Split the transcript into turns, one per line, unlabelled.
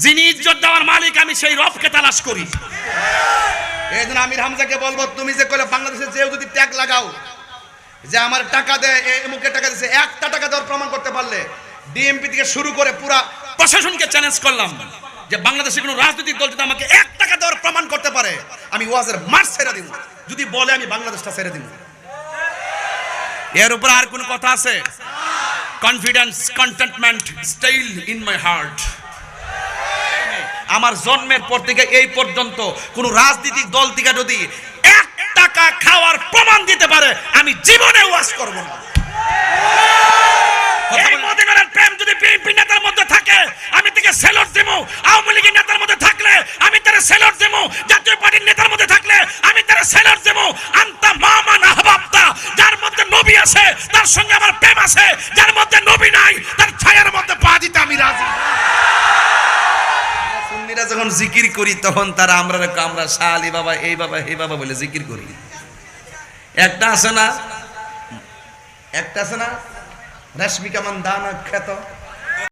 যিনি ইজ্জত দেওয়ার মালিক আমি সেই রবকে তালাশ করি।
এই জন্য আমির হামজাকে বলবো, তুমি যে কইলে বাংলাদেশে যেও যদি ট্যাগ লাগাও যে আমার টাকা দেয়, এমুকে টাকা দিয়েছে, একটা টাকা দেওয়ার প্রমাণ করতে পারলে ডিএমপি থেকে শুরু করে পুরা
প্রশাসনকে চ্যালেঞ্জ করলাম যে বাংলাদেশে কোনো রাজনৈতিক দল যদি আমাকে 1 টাকা দেওয়ার প্রমাণ করতে পারে আমি ওয়াজের মাঠ ছেড়ে দিব, যদি বলে আমি বাংলাদেশটা ছেড়ে দিব। এর উপর আর কোন কথা আছে? Confidence, contentment still in my heart. আমার জন্মের পর থেকে এই পর্যন্ত কোন রাজনৈতিক দল থেকে যদি 1 টাকা খাওয়ার প্রমাণ দিতে পারে আমি জীবনে ওয়াজ করব না। এই মদিনার প্রেম যদি বিএনপি নেতার মধ্যে থাকে আমি তাকে সেলুট দেব, আওয়ামী লীগের নেতার মধ্যে থাকলে আমি তারে সেলুট দেব, জাতীয় পার্টির নেতার মধ্যে থাকলে আমি তারে সেলুট দেব। আনতা মামান আহবাবতা, যার মধ্যে নবী আছে তার সঙ্গে আমার প্রেম আছে, যার মধ্যে নবী নাই তার ছায়ার মধ্যে পা দিতে আমি রাজি। সুন্নিরা যখন জিকির করি তখন তারা আমরা শাহ আলী বাবা, এই বাবা, এই বাবা বলে জিকির করি। একটা আছে না রেশমিকা মান্দানা খ্যাত